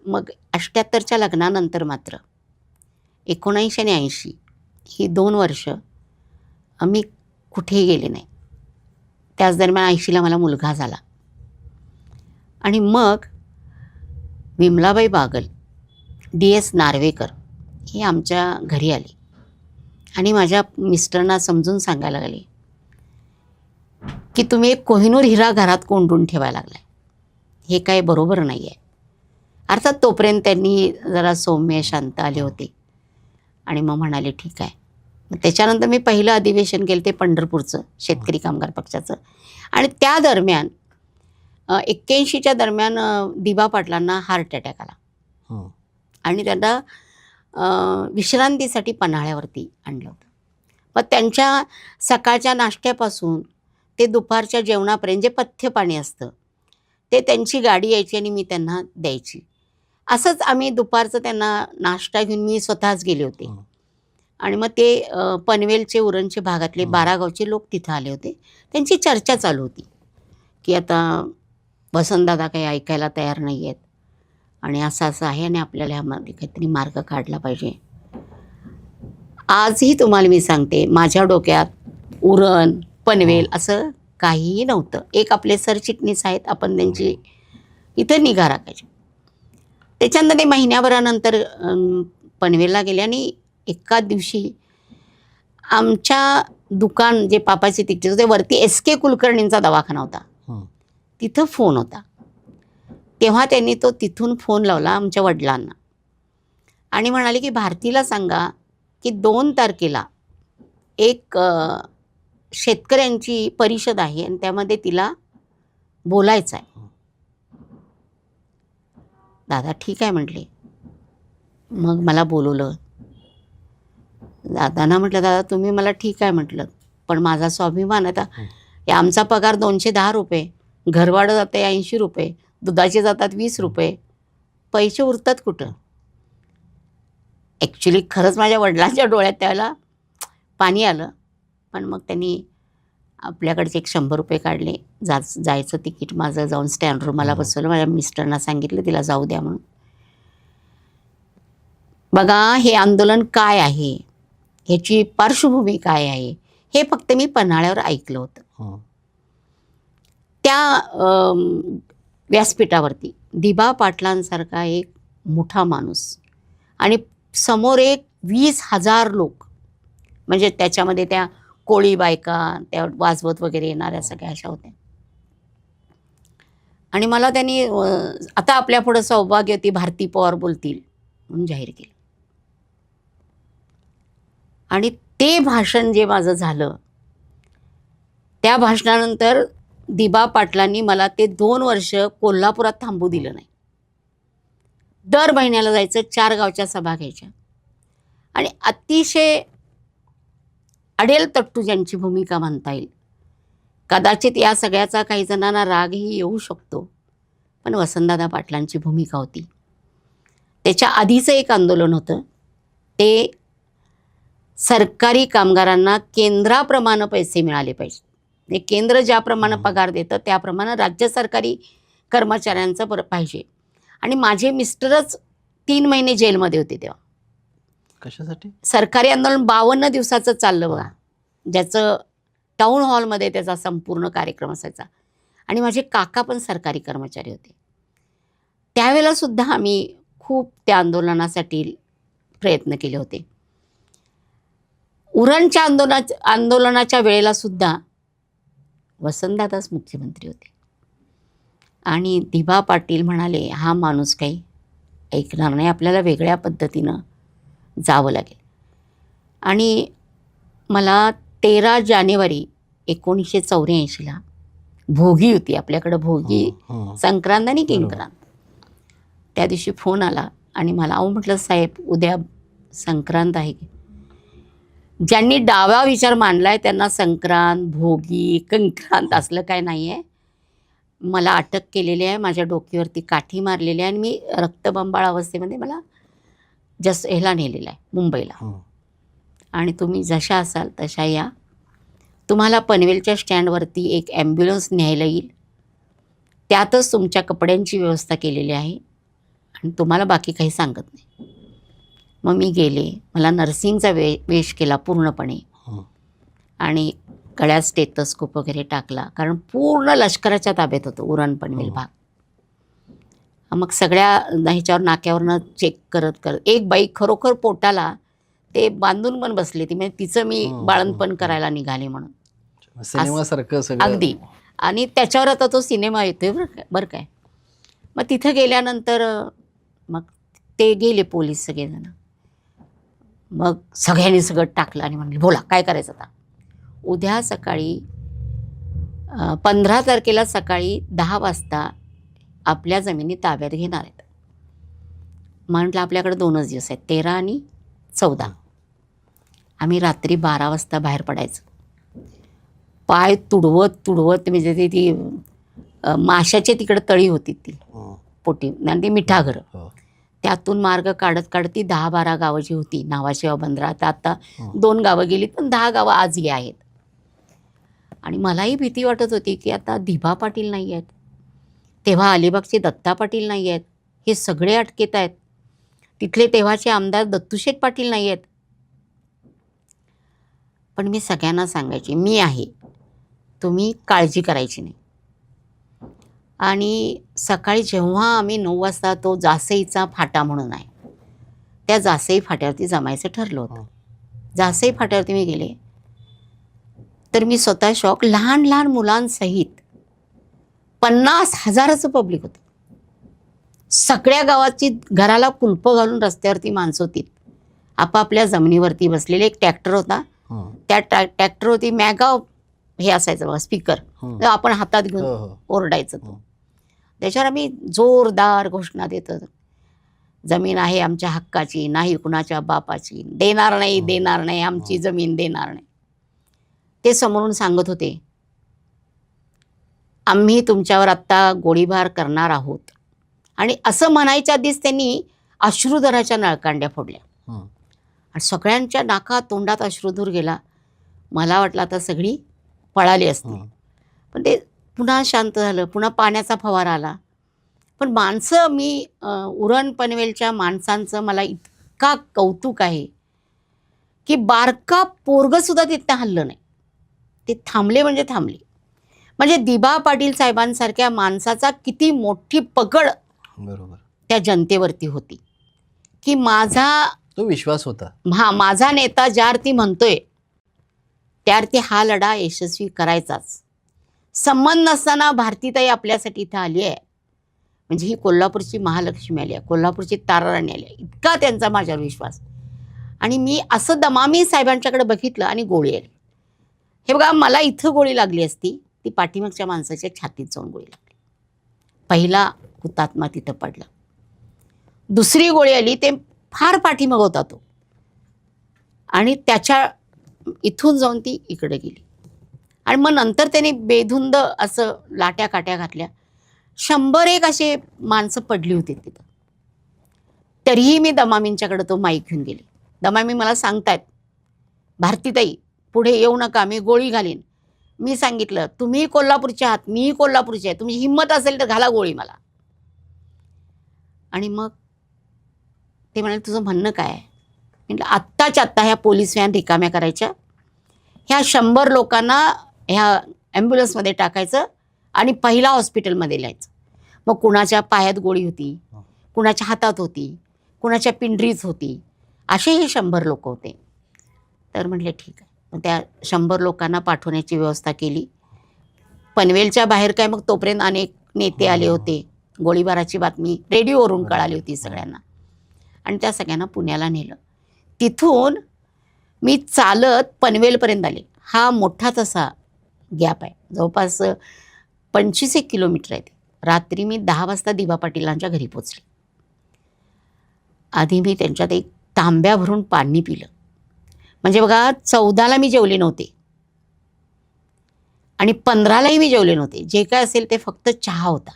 मग 78च्या लग्नानंतर मात्र 1980 ही 2 वर्ष आम्ही कुठेही गेले नाही. त्याच दरम्यान 80ला मला मुलगा झाला आणि मग विमलाबाई बागल, DS नार्वेकर हे आमच्या घरी आले आणि माझ्या मिस्टरांना समजून सांगायला लागले की तुम्ही एक कोहिनूर हिरा घरात कोंडून ठेवायला लागलाय, हे काय बरोबर नाही आहे. अर्थात तोपर्यंत त्यांनी जरा सौम्य शांत आले होते आणि मग म्हणाले ठीक आहे. मग त्याच्यानंतर मी पहिलं अधिवेशन केलं ते पंढरपूरचं शेतकरी कामगार पक्षाचं आणि त्या दरम्यान 81च्या दरम्यान दिबा पाटलांना हार्ट अटॅक आला आणि त्यांना विश्रांतीसाठी पन्हाळ्यावरती आणलं होतं. मग त्यांच्या सकाळच्या नाश्त्यापासून ते दुपारच्या जेवणापर्यंत जे पथ्य पाणी असतं ते त्यांची गाडी यायची आणि मी त्यांना द्यायची. असंच आम्ही दुपारचं त्यांना नाश्ता घेऊन मी स्वतःच गेले होते आणि मग ते पनवेलचे उरणचे भागातले 12 गावचे लोक तिथं आले होते. त्यांची चर्चा चालू होती की आता वसंतदादा काही ऐकायला तयार नाही आहेत आणि असं असं आहे आणि आपल्याला ह्यामध्ये काहीतरी मार्ग काढला पाहिजे. आजही तुम्हाला मी सांगते माझ्या डोक्यात उरण पनवेल असं काहीही नव्हतं. एक आपले सरचिटणीस आहेत, आपण त्यांची इथं निगा राखायची. त्याच्यानंतर ते महिन्याभरानंतर पनवेलला गेले आणि एका दिवशी आमच्या दुकान जे पापाचे तिकडे होते वरती SK कुलकर्णींचा दवाखाना होता, तिथं फोन होता. तेव्हा त्यांनी तो तिथून फोन लावला आमच्या वडिलांना आणि म्हणाले की भारतीला सांगा की 2 तारखेला एक शेतकऱ्यांची परिषद आहे आणि त्यामध्ये तिला बोलायचं आहे. दादा ठीक आहे म्हटले. मग मला बोलवलं. दादांना म्हटलं दादा तुम्ही मला ठीक आहे म्हटलं, पण माझा स्वाभिमान आता आमचा पगार 210 रुपये, घरभाडं जाते 80 रुपये, दुधाचे जातात 20 रुपये, पैसे उरतात कुठं. ॲक्च्युली खरंच माझ्या वडिलांच्या डोळ्यात त्यावेळेला पाणी आलं. पण मग त्यांनी आपल्याकडचे एक 100 रुपये काढले. जायचं तिकीट माझं जाऊन स्टँडवर मला बसवलं. माझ्या मिस्टरना सांगितलं तिला जाऊ द्या म्हणून. बघा हे आंदोलन काय आहे, ह्याची पार्श्वभूमी काय आहे, हे फक्त मी पन्हाळ्यावर ऐकलं होतं. त्या व्यासपीठावरती दिबा पाटलांसारखा एक मोठा माणूस आणि समोर एक 20,000 लोक, म्हणजे त्याच्यामध्ये त्या कोळी बायका त्या वाजवत वगैरे येणाऱ्या सगळ्या अशा होत्या. आणि मला त्यांनी आता आपल्या पुढं सौभाग्यवती भारती पवार बोलतील म्हणून जाहीर केलं. आणि ते भाषण जे माझं झालं त्या भाषणानंतर दिबा पाटलांनी मला ते 2 वर्ष कोल्हापुरात थांबू दिलं नाही. दर महिन्याला जायचं, 4 गावच्या सभा घ्यायच्या आणि अतिशय अडेल तट्टू ज्यांची भूमिका म्हणता येईल. कदाचित या सगळ्याचा काही जणांना रागही येऊ शकतो, पण वसंतदादा पाटलांची भूमिका होती. त्याच्या आधीचं एक आंदोलन होतं, ते सरकारी कामगारांना केंद्राप्रमाणे पैसे मिळाले पाहिजे. हे केंद्र ज्याप्रमाणे पगार देतं त्याप्रमाणे राज्य सरकारी कर्मचाऱ्यांचं पाहिजे. आणि माझे मिस्टरच 3 महिने जेलमध्ये होते तेव्हा. कशासाठी? सरकारी आंदोलन 52 दिवसाचं चाललं बघा, ज्याचं टाऊन हॉलमध्ये त्याचा संपूर्ण कार्यक्रम असायचा. आणि माझे काका पण सरकारी कर्मचारी होते. त्यावेळेला सुद्धा आम्ही खूप त्या आंदोलनासाठी प्रयत्न केले होते. उरणच्या आंदोलनाच्या वेळेला सुद्धा वसंतदादाच मुख्यमंत्री होते. आणि दिबा पाटील म्हणाले हा माणूस काही ऐकणार नाही, आपल्याला वेगळ्या पद्धतीनं जावं लागेल. आणि मला 13 जानेवारी 1984ला भोगी होती आपल्याकडं, भोगी संक्रांत आणि किंक्रांत. त्या दिवशी फोन आला आणि मला अहो म्हटलं साहेब उद्या संक्रांत आहे की. ज्यांनी डावा विचार मांडला आहे त्यांना संक्रांत भोगी कंक्रांत असलं काय नाही आहे. मला अटक केलेली आहे, माझ्या डोक्यावरती काठी मारलेली आहे आणि मी रक्तबंबाळ अवस्थेमध्ये मला ह्याला नेलेलं आहे मुंबईला. आणि तुम्ही जशा असाल तशा या, तुम्हाला पनवेलच्या स्टँडवरती एक ॲम्ब्युलन्स न्यायला येईल, त्यातच तुमच्या कपड्यांची व्यवस्था केलेली आहे आणि तुम्हाला बाकी काही सांगत नाही. मग मी गेले, मला नर्सिंगचा वेश केला पूर्णपणे हं. आणि गळ्यात स्टेथोस्कोप वगैरे टाकला, कारण पूर्ण लष्कराच्या ताब्यात होतं उरण पनवेल भाग. मग सगळ्या ह्याच्यावर नाक्यावरनं चेक करत करत एक बाई खरोखर पोटाला ते बांधून पण बसली ती, म्हणजे तिचं मी बाळंतपण करायला निघाले म्हणून. सिनेमासारखं सगळं. अगदी. आणि त्याच्यावर आता तो सिनेमा येतोय बरं काय. मग तिथं गेल्यानंतर मग ते गेले पोलीस सगळेजण. मग सगळ्यांनी सगळं टाकलं आणि म्हणले बोला काय करायचं आता. उद्या सकाळी 15 तारखेला सकाळी 10 वाजता आपल्या जमिनी ताब्यात घेणार आहेत. म्हटलं आपल्याकडे 2च दिवस आहेत, 13 आणि 14. आम्ही रात्री 12 वाजता बाहेर पडायचं. पाय तुडवत तुडवत, म्हणजे ती माशाची तिकडे तळी होती ती पोटी आणि ती मिठागरं, त्यातून मार्ग काढत काढत ती 10-12 गावं जी होती नावाशेवा बंदरा, आता 2 गावं गेली पण 10 गावं आजही आहेत. आणि मलाही भीती वाटत होती की आता दिभा पाटील नाही आहेत, तेव्हा अलिबागचे दत्ता पाटील नाही आहेत, हे सगळे अटकेत आहेत. तिथले तेव्हाचे आमदार दत्तूशेठ पाटील नाही आहेत. पण मी सगळ्यांना सांगायची मी आहे, तुम्ही काळजी करायची नाही. आणि सकाळी जेव्हा आम्ही 9 वाजता तो जासईचा फाटा म्हणून आहे, त्या जासई फाट्यावरती जमायचं ठरलं होतं. जासई फाट्यावरती मी गेले तर मी स्वतः शॉक. लहान लहान मुलांसहित 50,000चं पब्लिक होतं. सगळ्या गावाची घराला कुलपं घालून रस्त्यावरती माणसं होती, आपापल्या जमिनीवरती बसलेले. एक ट्रॅक्टर होता, त्या ट्रॅक्टरवरती मॅगाव हे असायचं बघा स्पीकर, आपण हातात घेऊन ओरडायचं तो. त्याच्यावर आम्ही जोरदार घोषणा देत होतो, जमीन आहे आमच्या हक्काची, नाही कुणाच्या बापाची, देणार नाही देणार नाही, आमची जमीन देणार नाही. ते समोरून सांगत होते आम्ही तुमच्यावर आत्ता गोळीबार करणार आहोत. आणि असं म्हणायच्या आधीच त्यांनी अश्रुधराच्या नळकांड्या फोडल्या आणि सगळ्यांच्या नाका तोंडात अश्रुधूर गेला. मला वाटलं आता सगळी पळाली असती, पण ते पुन्हा शांत झालं. पुन्हा पाण्याचा फवारा आला. पण माणसं, मी उरण पनवेलच्या माणसांचं मला इतका कौतुक आहे की बारका पोरगंसुद्धा तिथं हल्लं नाही, ते थांबले म्हणजे थांबले. म्हणजे दिभा पाटील साहेबांसारख्या माणसाचा किती मोठी पकड बरोबर त्या जनतेवरती होती की माझा तो विश्वास होता. माझा नेता ज्यावरती म्हणतोय त्यावरती हा लढा यशस्वी करायचाच. संबंध नसताना भारतीताई आपल्यासाठी इथं आली आहे, म्हणजे ही कोल्हापूरची महालक्ष्मी आली आहे, कोल्हापूरची ताराराणी आली आहे, इतका त्यांचा माझ्यावर विश्वास. आणि मी असं दमामी साहेबांच्याकडे बघितलं आणि गोळी आली. हे बघा, मला इथं गोळी लागली असती, ती पाठीमागच्या माणसाच्या छातीत जाऊन गोळी लागली. पहिला हुतात्मा तिथं पडला. दुसरी गोळी आली, ते फार पाठीमाग होता तो, आणि त्याच्या इथून जाऊन ती इकडे गेली. आणि मग नंतर त्याने बेधुंद असं लाट्या काट्या घातल्या. 100 असे माणसं पडली होती तिथं. तरीही मी दमामींच्याकडे तो माईक घेऊन गेले. दमामी मला सांगतायत भारतीताई पुढे येऊ नका, मी गोळी घालीन. मी सांगितलं तुम्ही कोल्हापूरचे आहात, मीही कोल्हापूरचे आहे, तुमची हिंमत असेल तर घाला गोळी मला. आणि मग ते म्हणाले तुझं म्हणणं काय आहे. म्हटलं आत्ताच्या आत्ता ह्या पोलीस व्हॅन रिकाम्या करायच्या, ह्या 100 लोकांना ह्या ॲम्ब्युलन्समध्ये टाकायचं आणि पहिला हॉस्पिटलमध्ये न्यायचं. मग कुणाच्या पायात गोळी होती, कुणाच्या हातात होती, कुणाच्या पिंडरीत होती, असे हे 100 लोक होते. तर म्हटले ठीक आहे. मग त्या 100 लोकांना पाठवण्याची व्यवस्था केली. पनवेलच्या बाहेर काय मग तोपर्यंत अनेक नेते आले होते. गोळीबाराची बातमी रेडिओवरून कळाली होती सगळ्यांना, आणि त्या सगळ्यांना पुण्याला नेलं. तिथून मी चालत पनवेलपर्यंत आले. हा मोठा तसा गॅप आहे, जवळपास 25 किलोमीटर आहे. रात्री मी 10 वाजता दिभा पाटीलांच्या घरी पोचले. आधी मी त्यांच्यात एक तांब्या भरून पाणी पिलं. म्हणजे बघा, 14ला मी जेवले नव्हते आणि 15लाही मी जेवले नव्हते. जे काय असेल ते फक्त चहा होता.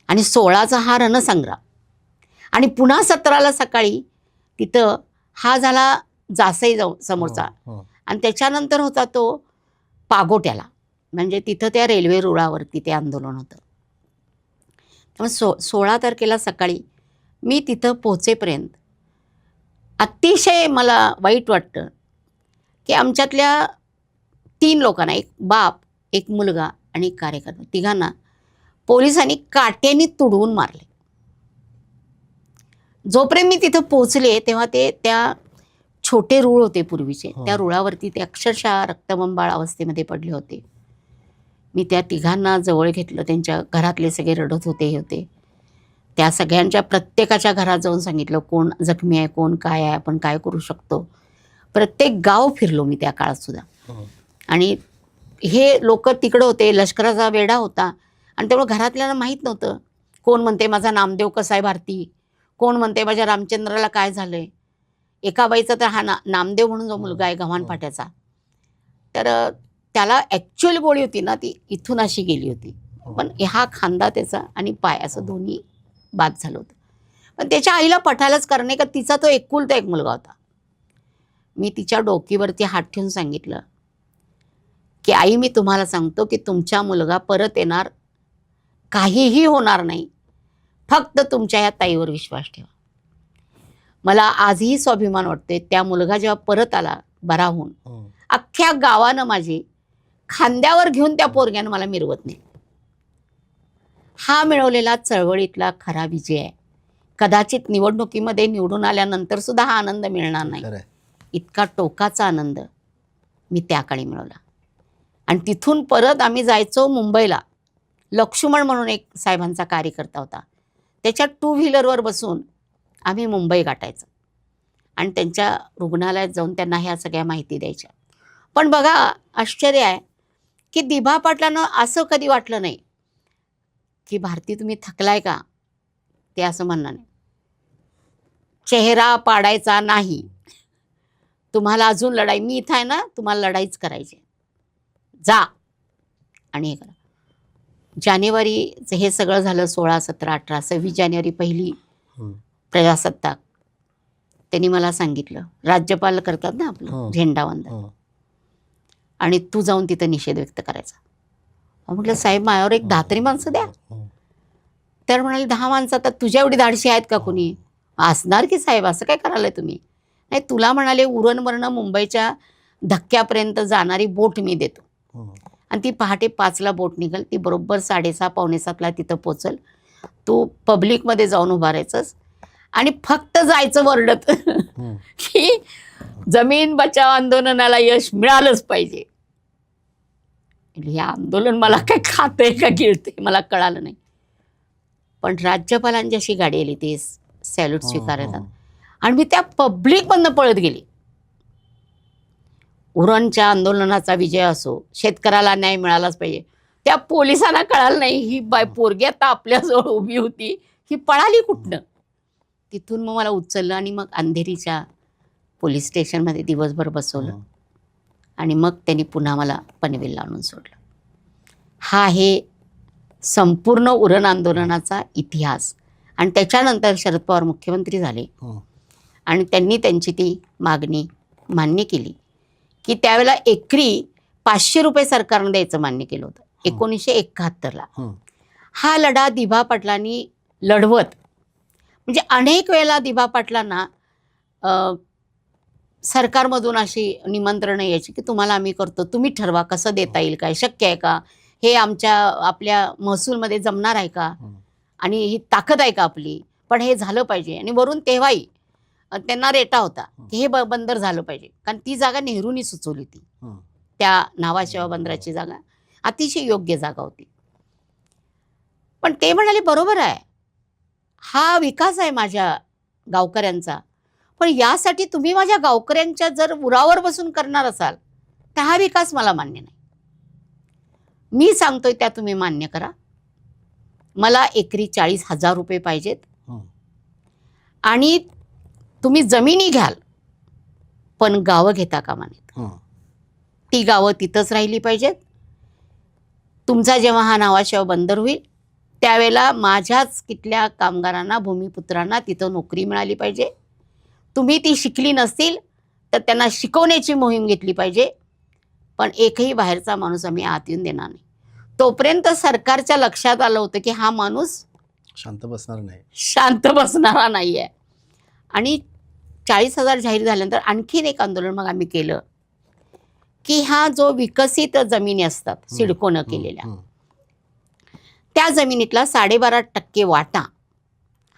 आणि 16चा हा रणसंग्राम. आणि पुन्हा 17ला सकाळी तिथं हा झाला जासई समोरचा, आणि त्याच्यानंतर होता तो पागोट्याला, म्हणजे तिथं त्या रेल्वे रुळावरती ते आंदोलन होतं. त्यामुळे 16 तारखेला सकाळी मी तिथं पोहोचेपर्यंत अतिशय मला वाईट वाटतं की आमच्यातल्या 3 लोकांना, एक बाप, एक मुलगा आणि एक कार्यकर्ता, तिघांना पोलिसांनी काट्याने तुडवून मारले. जोपर्यंत मी तिथं पोहोचले तेव्हा ते त्या छोटे रूळ होते पूर्वीचे, त्या रुळावरती ते अक्षरशः रक्तबंबाळ अवस्थेमध्ये पडले होते. मी त्या तिघांना जवळ घेतलं. त्यांच्या घरातले सगळे रडत होते, हे होते. त्या सगळ्यांच्या प्रत्येकाच्या घरात जाऊन सांगितलं कोण जखमी आहे, कोण काय आहे, आपण काय करू शकतो. प्रत्येक गाव फिरलो मी त्या काळात सुद्धा. आणि हे लोक तिकडं होते, लष्कराचा वेढा होता आणि त्यामुळे घरातल्याला माहीत नव्हतं. कोण म्हणते माझा नामदेव कसा आहे भारती, कोण म्हणते माझ्या रामचंद्राला काय झालंय. एका बाईचा तर हा नामदेव म्हणून जो मुलगा आहे गव्हाण फाट्याचा, तर त्याला ॲक्च्युअल गोळी होती ना ती इथून अशी गेली होती, पण हा खांदा त्याचा आणि पाय असं दोन्ही बाद झालं होतं. पण त्याच्या आईला पठायलाच करणे का तिचा तो एकुलता एक मुलगा होता. मी तिच्या डोकीवरती हात ठेवून सांगितलं की आई, मी तुम्हाला सांगतो की तुमचा मुलगा परत येणार, काहीही होणार नाही, फक्त तुमच्या ह्या ताईवर विश्वास ठेवा. मला आजही स्वाभिमान वाटतोय. त्या मुलगा जेव्हा परत आला बरा होऊन, अख्ख्या गावानं माझी खांद्यावर घेऊन त्या पोरग्यानं मला मिरवत नाही. हा मिळवलेला चळवळीतला खरा विजय आहे. कदाचित निवडणुकीमध्ये निवडून आल्यानंतर सुद्धा हा आनंद मिळणार नाही. इतका टोकाचा आनंद मी त्या काळी मिळवला. आणि तिथून परत आम्ही जायचो मुंबईला. लक्ष्मण म्हणून एक साहेबांचा कार्यकर्ता होता, त्याच्या 2 व्हीलरवर बसून आम्ही मुंबई गाठायचं आणि त्यांच्या रुग्णालयात जाऊन त्यांना ह्या सगळ्या माहिती द्यायच्या. पण बघा आश्चर्य आहे की दिभा पाटलांना असं कधी वाटलं नाही की भारती तुम्ही थकलाय का, ते असं म्हणणं नाही. चेहरा पाडायचा नाही, तुम्हाला अजून लढाई, मी इथं आहे ना, तुम्हाला लढाईच करायची, जा आणि हे करा. जानेवारीचं हे सगळं झालं 16, 17, 18, 26 जानेवारी पहिली प्रजासत्ताक. त्यांनी मला सांगितलं, राज्यपाल करतात ना आपलं झेंडावंदन, आणि तू जाऊन तिथं निषेध व्यक्त करायचा. म्हटलं साहेब माझ्यावर एक 10 तरी माणसं द्या. तर म्हणाले 10 माणसं, आता तुझ्या एवढी धाडशी आहेत का कुणी? असणार की साहेब, असं काय करायला तुम्ही? नाही, तुला म्हणाले उरणवरनं मुंबईच्या धक्क्यापर्यंत जाणारी बोट मी देतो. आणि ती पहाटे 5ला बोट निघल, ती बरोबर 6:30 पावणे 7ला तिथं पोचल. तू पब्लिकमध्ये जाऊन उभारायचंस आणि फक्त जायचं वरडत की जमीन बचाव आंदोलनाला यश मिळालंच पाहिजे. हे आंदोलन मला काय खातंय का गिळतंय मला कळालं नाही. पण राज्यपालांची अशी गाडी आली, ते सॅल्यूट स्वीकारतात आणि मी त्या पब्लिकमधनं पळत गेली. उरणच्या आंदोलनाचा विजय असो, शेतकऱ्याला न्याय मिळालाच पाहिजे, त्या पोलिसांना कळालं नाही ही बाय पोरगी आता आपल्याजवळ उभी होती, ही पळाली कुठनं. तिथून मग मला उचललं आणि मग अंधेरीच्या पोलीस स्टेशनमध्ये दिवसभर बसवलं आणि मग त्यांनी पुन्हा मला पनवेलला आणून सोडलं. हा आहे संपूर्ण उरण आंदोलनाचा इतिहास. आणि त्याच्यानंतर शरद पवार मुख्यमंत्री झाले आणि त्यांनी त्यांची ती मागणी मान्य केली की त्यावेळेला एकरी 500 रुपये सरकारनं द्यायचं मान्य केलं होतं 1971ला. हा लढा दिभा पाटलांनी लढवत, म्हणजे अनेक वेळेला दिभा पाटलांना सरकारमधून अशी निमंत्रणं यायची की तुम्हाला आम्ही करतो, तुम्ही ठरवा कसं देता येईल, काय शक्य आहे का, हे आपल्या महसूलमध्ये जमणार आहे का, आणि ही ताकद आहे का आपली, पण हे झालं पाहिजे. आणि वरून तेव्हाही त्यांना रेटा होता की हे बंदर झालं पाहिजे, कारण ती जागा नेहरूंनी सुचवली होती. त्या नावाशेवा बंदराची जागा अतिशय योग्य जागा होती. पण ते म्हणाले बरोबर आहे, हा विकास आहे माझ्या गावकऱ्यांचा, पण यासाठी तुम्ही माझ्या गावकऱ्यांच्या जर उरावर बसून करणार असाल तर हा विकास मला मान्य नाही. मी सांगतोय त्या तुम्ही मान्य करा. मला एकरी 40,000 रुपये पाहिजेत आणि तुम्ही जमिनी घ्याल पण गावं घेता कामा नयेत. ती गावं तिथंच राहिली पाहिजेत. तुमचा जेव्हा हा नावाशेवा बंदर होईल त्यावेळेला माझ्याच कितल्या कामगारांना, भूमिपुत्रांना तिथं नोकरी मिळाली पाहिजे. तुम्ही ती शिकली नसतील तर त्यांना शिकवण्याची मोहीम घेतली पाहिजे, पण एकही बाहेरचा माणूस आम्ही आत येऊन देणार नाही. तोपर्यंत सरकारच्या लक्षात आलं होतं की हा माणूस शांत बसणार नाही. शांत बसणारा नाही आहे. आणि 40,000 जाहीर झाल्यानंतर आणखीन एक आंदोलन मग आम्ही केलं, की हा जो विकसित जमिनी असतात सिडकोनं केलेल्या, हं. त्या जमिनीतला 12.5% वाटा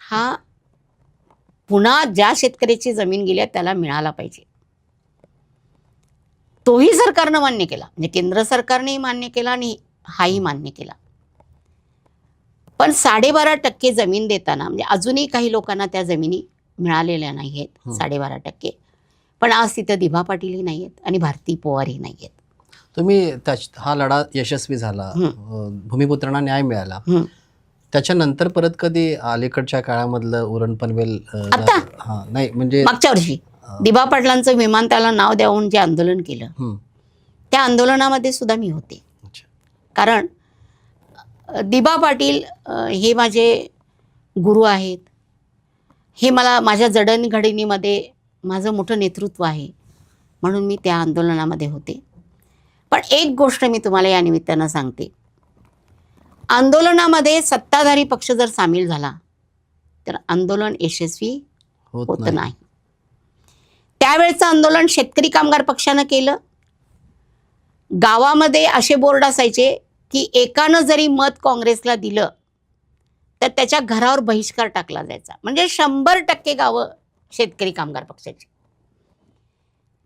हा पुन्हा ज्या शेतकऱ्याची जमीन गेली आहे त्याला मिळाला पाहिजे. तोही सरकारनं मान्य केला, म्हणजे केंद्र सरकारनेही मान्य केला आणि हाही मान्य केला. पण 12.5% जमीन देताना म्हणजे अजूनही काही लोकांना त्या जमिनी मिळालेल्या नाही आहेत 12.5%. पण आज तिथं दिभा पाटीलही नाही आहेत आणि भारती पवारही नाही आहेत. तुम्ही हा लढा यशस्वी झाला, भूमिपुत्रांना न्याय मिळाला. त्याच्यानंतर परत कधी अलीकडच्या काळामधलं उरण पनवेल आता नाही म्हणजे मागच्या वर्षी दिभा पाटलांचं विमानतळाला नाव द्यावून जे आंदोलन केलं, त्या आंदोलनामध्ये सुद्धा मी होते. कारण दिभा पाटील हे माझे गुरु आहेत. हे मला माझ्या जडणघडणीमध्ये माझं मोठं नेतृत्व आहे, म्हणून मी त्या आंदोलनामध्ये होते. पण एक गोष्ट मी तुम्हाला या निमित्तानं सांगते, आंदोलनामध्ये सत्ताधारी पक्ष जर सामील झाला तर आंदोलन यशस्वी होत नाही. त्यावेळेचं आंदोलन शेतकरी कामगार पक्षानं केलं. गावामध्ये असे बोर्ड असायचे की एकानं जरी मत काँग्रेसला दिलं तर त्याच्या घरावर बहिष्कार टाकला जायचा. म्हणजे 100% गावं शेतकरी कामगार पक्षाची.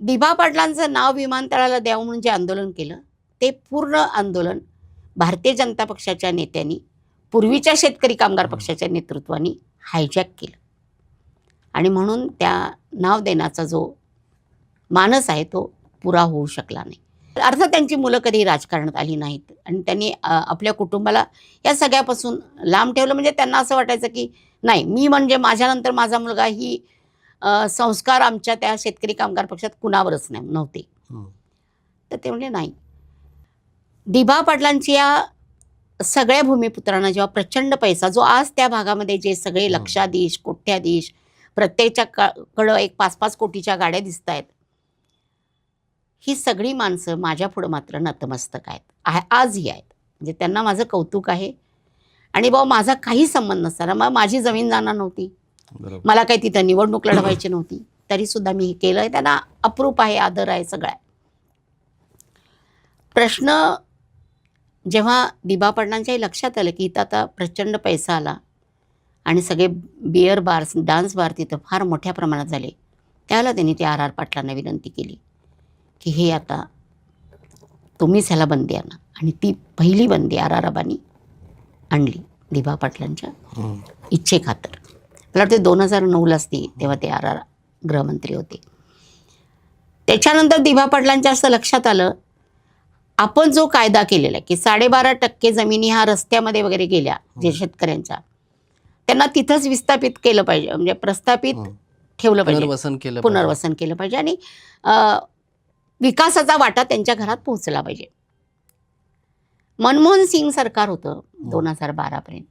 दिभा पाटलांचं नाव विमानतळाला द्यावं म्हणून जे आंदोलन केलं ते पूर्ण आंदोलन भारतीय जनता पक्षाच्या नेत्यांनी, पूर्वीच्या शेतकरी कामगार पक्षाच्या नेतृत्वाने हायजॅक केलं. आणि म्हणून त्या नाव देण्याचा जो मानस आहे तो पुरा होऊ शकला नाही. अर्थात त्यांची मुलं कधी राजकारणात आली नाहीत आणि त्यांनी आपल्या कुटुंबाला या सगळ्यापासून लांब ठेवलं. म्हणजे त्यांना असं वाटायचं की नाही, मी म्हणजे माझ्यानंतर माझा मुलगा ही संस्कार आमच्या त्या शेतकरी कामगार पक्षात कुणावरच नव्हते. तर ते म्हणजे नाही. दिभा पाटलांची या सगळ्या भूमिपुत्रांना जेव्हा प्रचंड पैसा, जो आज त्या भागामध्ये जे सगळे लक्षाधीश, कोट्याधीश, प्रत्येकाकडं 5-5 कोटीच्या गाड्या दिसत आहेत, ही सगळी माणसं माझ्या पुढं मात्र नतमस्तक आहेत, आजही आहेत. म्हणजे त्यांना माझं कौतुक आहे. आणि बाबा माझा काही संबंध नसताना, मग माझी जमीन जाणार नव्हती, मला काही तिथं निवडणूक लढवायची नव्हती, तरीसुद्धा मी हे केलं. त्यांना अप्रूप आहे, आदर आहे, सगळं आहे. प्रश्न जेव्हा दिभा पाटलांच्याही लक्षात आलं की इथं आता प्रचंड पैसा आला आणि सगळे बिअर बार्स, डान्स बार तिथं फार मोठ्या प्रमाणात झाले, त्यावेळेला त्यांनी ते आर पाटलांना विनंती केली की हे आता तुम्हीच ह्याला बंदी आणा. आणि ती पहिली बंदी आबांनी आणली दिभा पाटलांच्या इच्छेखातर. मला वाटते 2009लाच ती, तेव्हा ते गृहमंत्री होते. त्याच्यानंतर दिभा पाटलांच्या असं लक्षात आलं, आपण जो कायदा केलेला आहे की 12.5% जमिनी ह्या रस्त्यामध्ये वगैरे गेल्या जे शेतकऱ्यांच्या, त्यांना तिथंच विस्थापित केलं पाहिजे, म्हणजे प्रस्थापित ठेवलं पाहिजे, पुनर्वसन केलं पाहिजे आणि विकासाचा वाटा त्यांच्या घरात पोहोचला पाहिजे. मनमोहन सिंग सरकार होतं 2012पर्यंत.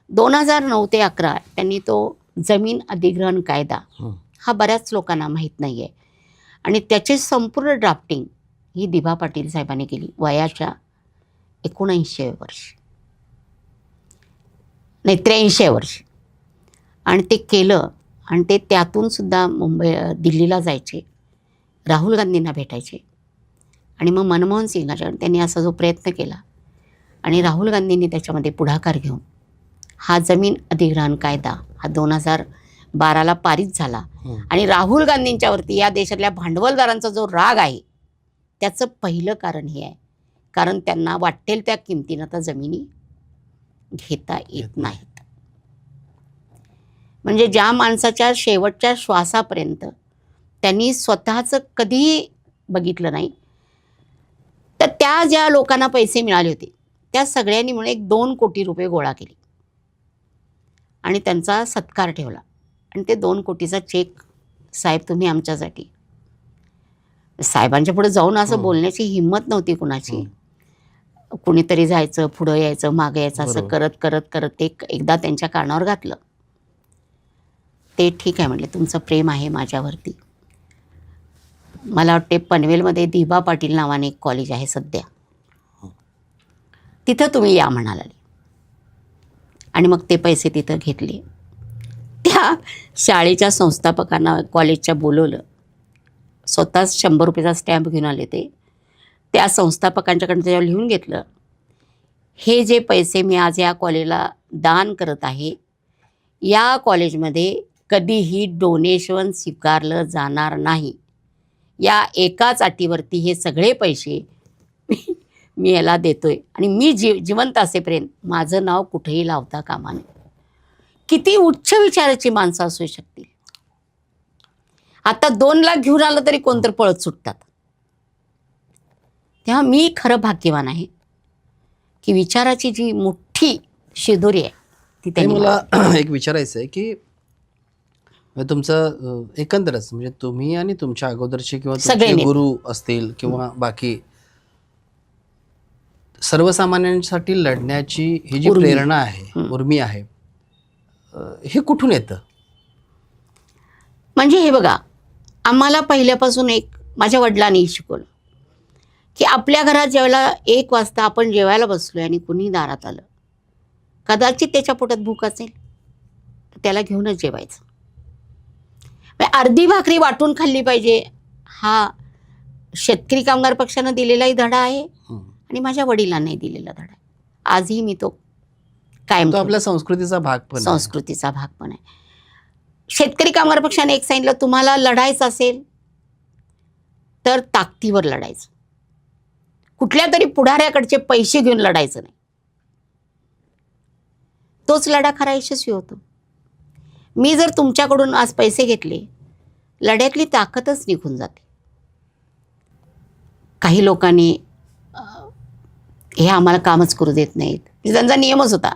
2009 ते 2011 त्यांनी तो जमीन अधिग्रहण कायदा, हा बऱ्याच लोकांना माहीत नाही आहे, आणि त्याचे संपूर्ण ड्राफ्टिंग ही दिभा पाटील साहेबांनी केली वयाच्या 79व्या वर्षी, नाही 83व्या वर्षी. आणि ते केलं आणि ते त्यातून सुद्धा दिल्लीला जायचे, राहुल गांधींना भेटायचे. आणि मग मनमोहन सिंगाच्या त्यांनी असा जो प्रयत्न केला आणि राहुल गांधींनी त्याच्यामध्ये पुढाकार घेऊन हा जमीन अधिग्रहण कायदा हा 2012ला पारित झाला. आणि राहुल गांधींच्यावरती या देशातल्या भांडवलदारांचा जो राग आहे त्याचं पहिलं कारण हे आहे, कारण त्यांना वाटेल त्या किमतीनं आता जमिनी घेता येत नाहीत. म्हणजे ज्या माणसाच्या शेवटच्या श्वासापर्यंत त्यांनी स्वतःचं कधीही बघितलं नाही, तर त्या ज्या लोकांना पैसे मिळाले होते त्या सगळ्यांनी मिळून 2 कोटी रुपये गोळा केले आणि त्यांचा सत्कार ठेवला. आणि ते 2 कोटीचा चेक, साहेब तुम्ही आमच्यासाठी, साहेबांच्या पुढे जाऊन असं बोलण्याची हिंमत नव्हती कुणाची. कुणीतरी जायचं, पुढं यायचं, मागं यायचं, असं करत करत करत ते एकदा त्यांच्या कानावर घातलं. ते ठीक आहे म्हटले, तुमचं प्रेम आहे माझ्यावरती. मला वाटते पनवेलमध्ये दिभा पाटील नावाने एक कॉलेज आहे सध्या, तिथं तुम्ही या म्हणाले. आणि मग ते पैसे तिथं घेतले. त्या शाळेच्या संस्थापकांना कॉलेजच्या बोलवलं, स्वतःच 100 रुपयाचा स्टॅम्प घेऊन आले. ते त्या संस्थापकांच्याकडनं त्याच्यावर लिहून घेतलं, हे जे पैसे मी आज या कॉलेजला दान करत आहे, या कॉलेजमध्ये कधीही डोनेशन स्वीकारलं जाणार नाही. या एकाच अटीवरती हे सगळे पैसे मी याला देतोय आणि मी जिवंत असेपर्यंत माझं नाव कुठेही लावता कामा नये. किती उच्च विचाराची माणसं असू शकतील. आता 2 लाख घेऊन आलं तरी कोणतरी पळत सुटतात. तेव्हा मी खरं भाग्यवान आहे की विचाराची जी मोठी शिदोरी आहे ती त्यांनी मला एक विचारायचं आहे की तुमचं एकंदरच म्हणजे तुम्ही आणि तुमच्या अगोदरचे किंवा सगळे तुमचे नेते. गुरु असतील किंवा बाकी सर्वसामान्यांसाठी लढण्याची ही जी उर्मी. प्रेरणा आहे, उर्मी आहे, हे कुठून येतं? म्हणजे हे बघा, आम्हाला पहिल्यापासून एक माझ्या वडिलांनी शिकवलं की आपल्या घरात जेवायला 1 वाजता आपण जेवायला बसलोय आणि कुणी दारात आलं, कदाचित त्याच्या पोटात भूक असेल तर त्याला घेऊनच जेवायचं. अर्धी भाकरी वाटून खाल्ली पाहिजे, हा शेतकरी कामगार पक्षानं दिलेलाही धडा आहे आणि माझ्या वडिलांनाही दिलेला धडा आहे. आजही मी तो कायम तो आपल्या संस्कृतीचा भाग पण आहे. संस्कृतीचा भाग पण आहे. शेतकरी कामगार पक्षाने एक सांगितलं, तुम्हाला लढायचं असेल तर ताकदीवर लढायचं, कुठल्या तरी पुढाऱ्याकडचे पैसे घेऊन लढायचं नाही. तोच लढा खरा यशस्वी होतो. मी जर तुमच्याकडून आज पैसे घेतले, लढ्यातली ताकदच निघून जाते. काही लोकांनी हे आम्हाला कामच करू देत नाहीत, त्यांचा नियमच होता.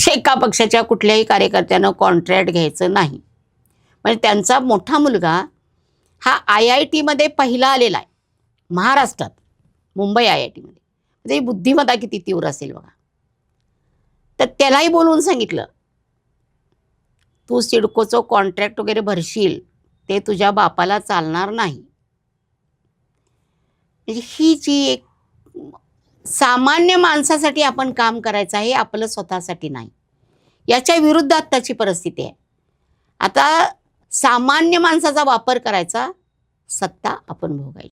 एका पक्षाच्या कुठल्याही कार्यकर्त्यानं कॉन्ट्रॅक्ट घ्यायचं नाही. म्हणजे त्यांचा मोठा मुलगा हा IIT-मध्ये पहिला आलेला आहे महाराष्ट्रात, मुंबई IIT-मध्ये. म्हणजे बुद्धिमत्ता किती तीव्र असेल बघा. तर त्यालाही बोलवून सांगितलं, तू सिडकोचं कॉन्ट्रॅक्ट वगैरे भरशील ते तुझ्या बापाला चालणार नाही. म्हणजे ही जी एक सामान्य माणसासाठी आपण काम करायचं आहे, आपलं स्वतःसाठी नाही. याच्या विरुद्ध आत्ताची परिस्थिती आहे. आता सामान्य माणसाचा वापर करायचा, सत्ता आपण भोगायची.